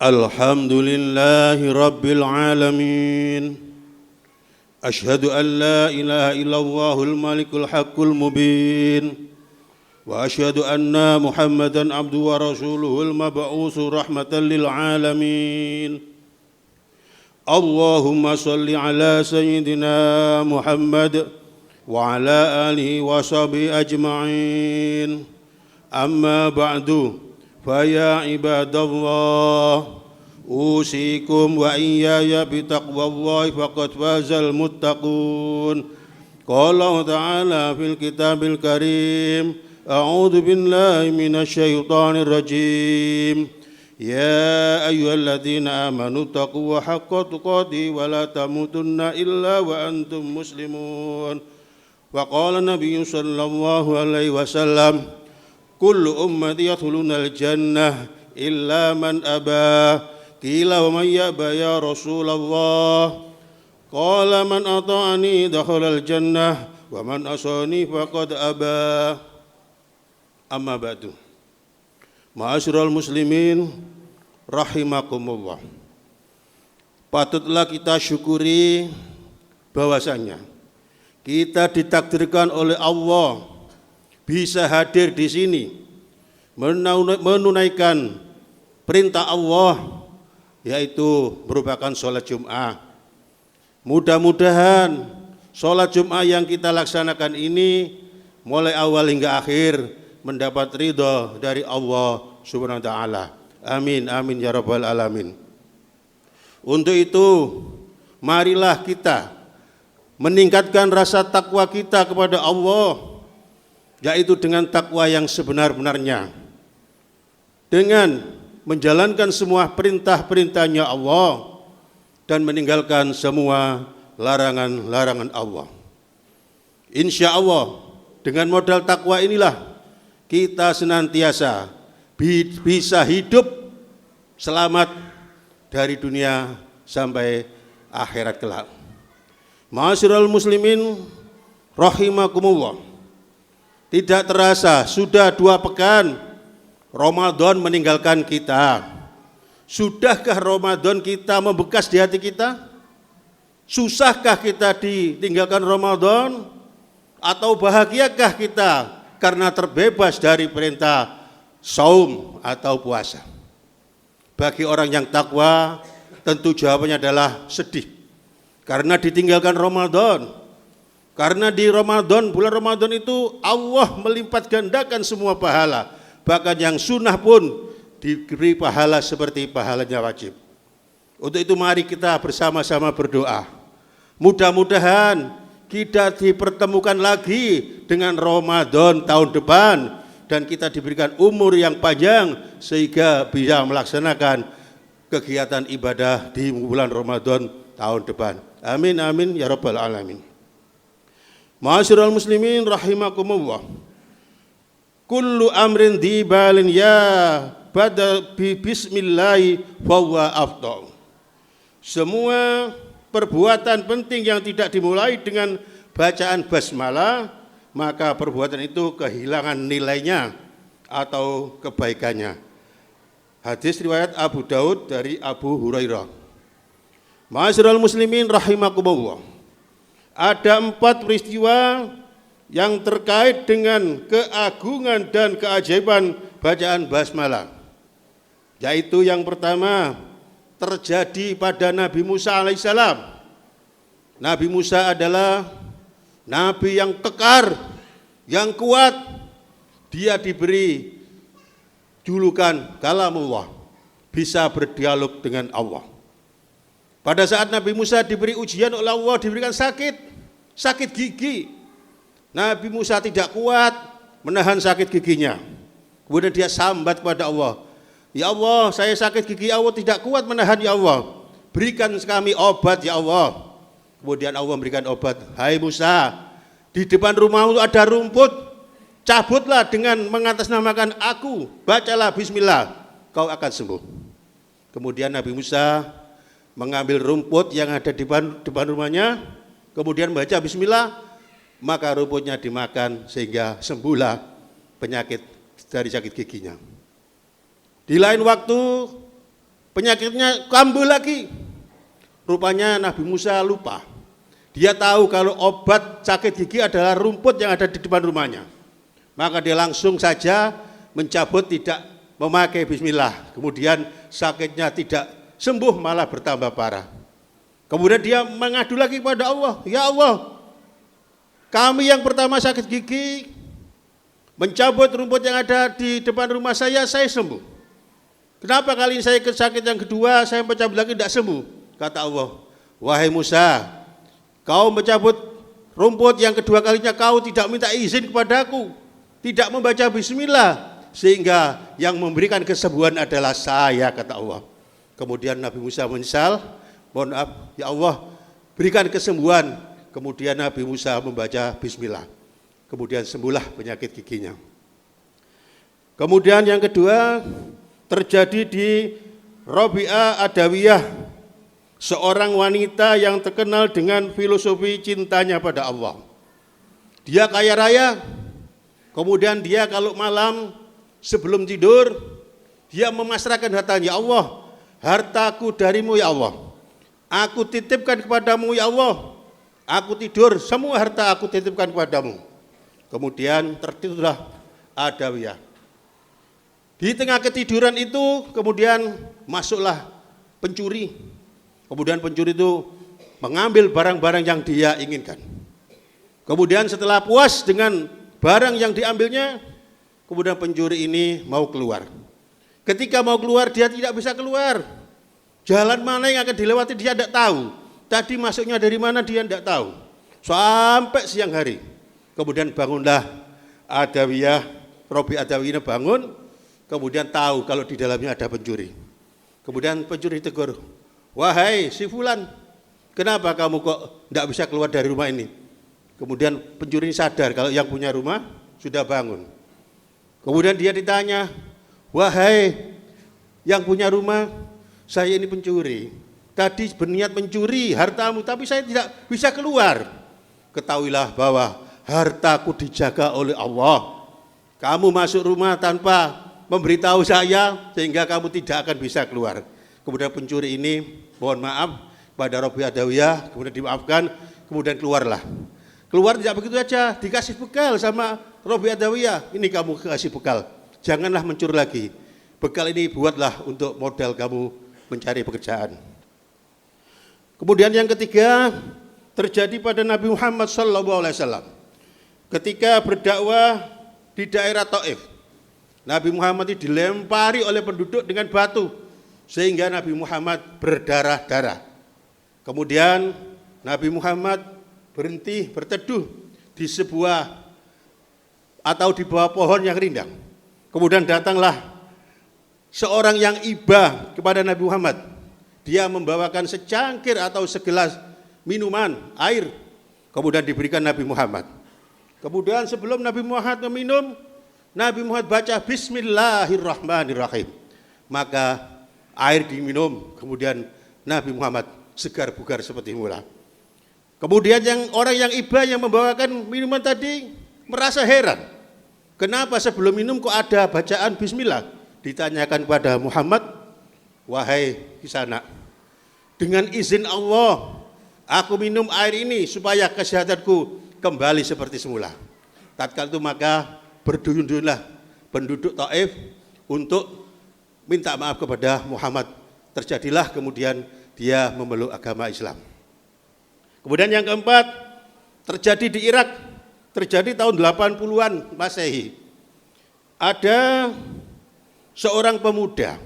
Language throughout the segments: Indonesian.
Alhamdulillahi Rabbil Alamin. Ashhadu an la ilaha illallahul malikul haqqul mubin. Wa ashhadu anna Muhammadan abduhu wa rasuluhul mab'usu rahmatan lil alamin. Allahumma salli ala sayyidina Muhammad wa ala alihi wa sahbihi ajma'in. Amma ba'du. Faya ibadallah, usikum wa iyaya bitaqwallahi faqad fazal muttaqun. Qala ta'ala fil kitabil karim, a'udzu billahi minasyaitonir rajim. Ya ayyuhalladzina amanu taqullaha haqqa tuqatih wa la tamutunna illa wa antum muslimun. Wa qala nabiyyu sallallahu alaihi wasallam, kullu ummati yadkhuluna al-jannah illa man aba. Qila wa man yaba ya Rasulullah? Qala man ata'ani dakhala al-jannah wa man asani faqad aba. Amma ba'du. Ma'asyiral muslimin rahimakumullah. Patutlah kita syukuri bahwasanya kita ditakdirkan oleh Allah bisa hadir di sini menunaikan perintah Allah, yaitu merupakan sholat Jum'ah. Mudah-mudahan sholat Jum'ah yang kita laksanakan ini mulai awal hingga akhir mendapat ridha dari Allah Subhanahu wa taala. Amin amin ya rabbal alamin. Untuk itu marilah kita meningkatkan rasa takwa kita kepada Allah, yaitu dengan takwa yang sebenar-benarnya, dengan menjalankan semua perintah-perintahnya Allah dan meninggalkan semua larangan-larangan Allah. Insya Allah dengan modal takwa inilah kita senantiasa bisa hidup selamat dari dunia sampai akhirat kelak. Ma'asyiral muslimin rahimakumullah. Tidak terasa sudah 2 pekan Ramadan meninggalkan kita. Sudahkah Ramadan kita membekas di hati kita? Susahkah kita ditinggalkan Ramadan? Atau bahagiakah kita karena terbebas dari perintah saum atau puasa? Bagi orang yang takwa tentu jawabannya adalah sedih karena ditinggalkan Ramadan. Karena di Ramadan, bulan Ramadan itu Allah melipat gandakan semua pahala. Bahkan yang sunnah pun diberi pahala seperti pahalanya wajib. Untuk itu mari kita bersama-sama berdoa. Mudah-mudahan kita dipertemukan lagi dengan Ramadan tahun depan. Dan kita diberikan umur yang panjang sehingga bisa melaksanakan kegiatan ibadah di bulan Ramadan tahun depan. Amin amin ya rabbal alamin. Ma'asyiral muslimin rahimakumullah. Kullu amrin dibalin ya bada bi bismillahi fahuwa afdal. Semua perbuatan penting yang tidak dimulai dengan bacaan basmalah, maka perbuatan itu kehilangan nilainya atau kebaikannya. Hadis riwayat Abu Daud dari Abu Hurairah. Ma'asyiral muslimin rahimakumullah. Ada 4 peristiwa yang terkait dengan keagungan dan keajaiban bacaan basmalah. Yaitu yang pertama terjadi pada Nabi Musa alaihissalam. Nabi Musa adalah Nabi yang kekar, yang kuat. Dia diberi julukan kalamullah, bisa berdialog dengan Allah. Pada saat Nabi Musa diberi ujian oleh Allah, diberikan sakit gigi. Nabi Musa tidak kuat menahan sakit giginya. Kemudian dia sambat kepada Allah, ya Allah, saya sakit gigi, Allah tidak kuat menahan, ya Allah, berikan kami obat ya Allah. Kemudian Allah memberikan obat. Hai Musa, di depan rumahmu ada rumput, cabutlah dengan mengatasnamakan aku, bacalah bismillah, kau akan sembuh. Kemudian Nabi Musa mengambil rumput yang ada di depan rumahnya, kemudian membaca bismillah, maka rumputnya dimakan sehingga sembuhlah penyakit dari sakit giginya. Di lain waktu Penyakitnya kambuh lagi. Rupanya Nabi Musa lupa. Dia tahu kalau obat sakit gigi adalah rumput yang ada di depan rumahnya. Maka dia langsung saja mencabut, tidak memakai bismillah. Kemudian sakitnya tidak sembuh, malah bertambah parah. Kemudian dia mengadu lagi kepada Allah. Ya Allah, kami yang pertama sakit gigi, mencabut rumput yang ada di depan rumah saya sembuh. Kenapa kali ini saya sakit yang kedua, saya mencabut lagi tidak sembuh? Kata Allah, wahai Musa, kau mencabut rumput yang kedua kalinya, kau tidak minta izin kepadaku, tidak membaca bismillah, sehingga yang memberikan kesembuhan adalah saya, kata Allah. Kemudian Nabi Musa menyesal, mohon maaf ya Allah, berikan kesembuhan. Kemudian Nabi Musa membaca bismillah, kemudian sembuhlah penyakit giginya. Kemudian yang kedua terjadi di Rabi'ah Adawiyah, seorang wanita yang terkenal dengan filosofi cintanya pada Allah. Dia kaya raya, kemudian dia kalau malam sebelum tidur, dia memasrahkan hartanya. Ya Allah, hartaku darimu ya Allah, aku titipkan kepadamu ya Allah, aku tidur, semua harta aku titipkan kepadamu. Kemudian tertidurlah Adawiyah. Di tengah ketiduran itu kemudian masuklah pencuri. Kemudian pencuri itu mengambil barang-barang yang dia inginkan. Kemudian setelah puas dengan barang yang diambilnya, kemudian pencuri ini mau keluar. Ketika mau keluar, dia tidak bisa keluar. Jalan mana yang akan dilewati dia tidak tahu. Tadi masuknya dari mana dia tidak tahu. Sampai siang hari. Kemudian bangunlah Adawiyah, Rabi'ah Adawiyah bangun. Kemudian tahu kalau di dalamnya ada pencuri. Kemudian pencuri tegur, wahai si fulan, kenapa kamu kok tidak bisa keluar dari rumah ini? Kemudian pencuri sadar kalau yang punya rumah sudah bangun. Kemudian dia ditanya, wahai yang punya rumah, saya ini pencuri. Tadi berniat mencuri hartamu, tapi saya tidak bisa keluar. Ketahuilah bahwa hartaku dijaga oleh Allah. Kamu masuk rumah tanpa memberitahu saya, sehingga kamu tidak akan bisa keluar. Kemudian pencuri ini mohon maaf pada Rabi'ah Adawiyah, kemudian dimaafkan, kemudian keluarlah. Keluar tidak begitu saja, dikasih bekal sama Rabi'ah Adawiyah. Ini kamu kasih bekal, janganlah mencuri lagi. Bekal ini buatlah untuk modal kamu mencari pekerjaan. Kemudian yang ketiga terjadi pada Nabi Muhammad SAW ketika berdakwah di daerah Taif. Nabi Muhammad itu dilempari oleh penduduk dengan batu sehingga Nabi Muhammad berdarah-darah. Kemudian Nabi Muhammad berhenti berteduh di sebuah atau di bawah pohon yang rindang. Kemudian datanglah seorang yang iba kepada Nabi Muhammad. Dia membawakan secangkir atau segelas minuman, air. Kemudian diberikan Nabi Muhammad. Kemudian sebelum Nabi Muhammad meminum, Nabi Muhammad baca Bismillahirrahmanirrahim. Maka air diminum, kemudian Nabi Muhammad segar bugar seperti mula. Kemudian orang yang iba yang membawakan minuman tadi merasa heran. Kenapa sebelum minum kok ada bacaan Bismillah? Ditanyakan kepada Muhammad, wahai kisanak, dengan izin Allah, aku minum air ini supaya kesehatanku kembali seperti semula. Tatkala itu maka berduyun-duyunlah penduduk Taif untuk minta maaf kepada Muhammad. Terjadilah kemudian dia memeluk agama Islam. Kemudian yang keempat terjadi di Irak, terjadi tahun 80-an Masehi. Ada seorang pemuda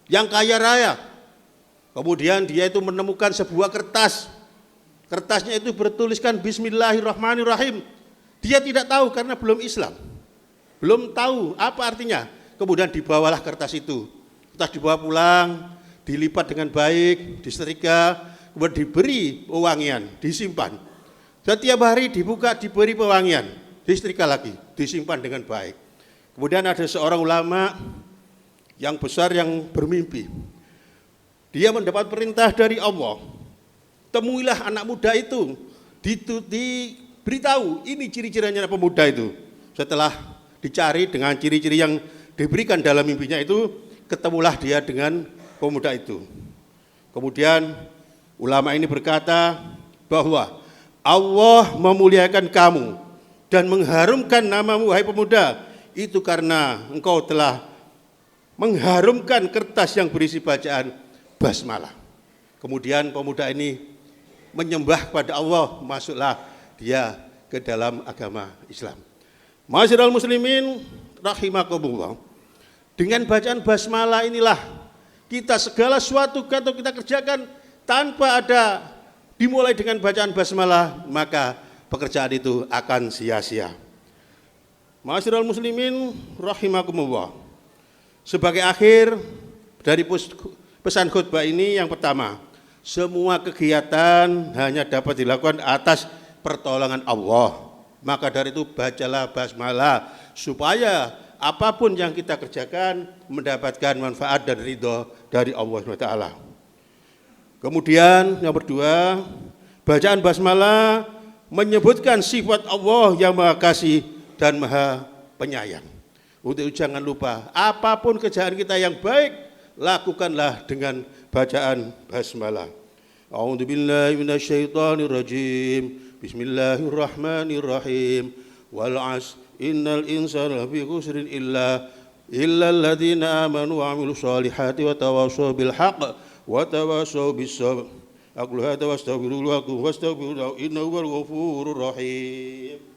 yang kaya raya. Kemudian dia itu menemukan sebuah kertas. Kertasnya itu bertuliskan Bismillahirrahmanirrahim. Dia tidak tahu karena belum Islam. Belum tahu apa artinya. Kemudian dibawalah kertas itu. Kertas dibawa pulang, dilipat dengan baik, disetrika, kemudian diberi pewangian, disimpan. Setiap hari dibuka, diberi pewangian, disetrika lagi, disimpan dengan baik. Kemudian ada seorang ulama yang besar yang bermimpi. Dia mendapat perintah dari Allah. Temuilah anak muda itu, diberitahu ini ciri-cirinya pemuda itu. Setelah dicari dengan ciri-ciri yang diberikan dalam mimpinya itu, ketemulah dia dengan pemuda itu. Kemudian ulama ini berkata bahwa Allah memuliakan kamu dan mengharumkan namamu wahai pemuda itu karena engkau telah mengharumkan kertas yang berisi bacaan basmalah. Kemudian pemuda ini menyembah pada Allah, masuklah dia ke dalam agama Islam. Ma'asyiral muslimin rahimakumullah. Dengan bacaan basmalah inilah kita segala sesuatu atau kita kerjakan tanpa ada dimulai dengan bacaan basmalah, maka pekerjaan itu akan sia-sia. Ma'asyiral muslimin rahimakumullah. Sebagai akhir dari pesan khutbah ini yang pertama, semua kegiatan hanya dapat dilakukan atas pertolongan Allah. Maka dari itu bacalah basmalah supaya apapun yang kita kerjakan mendapatkan manfaat dan ridho dari Allah SWT. Kemudian yang kedua, bacaan basmalah menyebutkan sifat Allah yang Maha Kasih dan Maha Penyayang. Untuk itu jangan lupa, apapun kerjaan kita yang baik, lakukanlah dengan bacaan basmalah. A'udzu billahi minasyaitonir rajim. Bismillahirrahmanirrahim. Wal 'asr innal insana lafi khusrin illa alladziina aamanu wa 'amilus shalihati wa tawassaw bil haqq wa tawassaw bis sabr. Aqulu hadza wastaghfirullaha innahu huwal ghafurur rahim.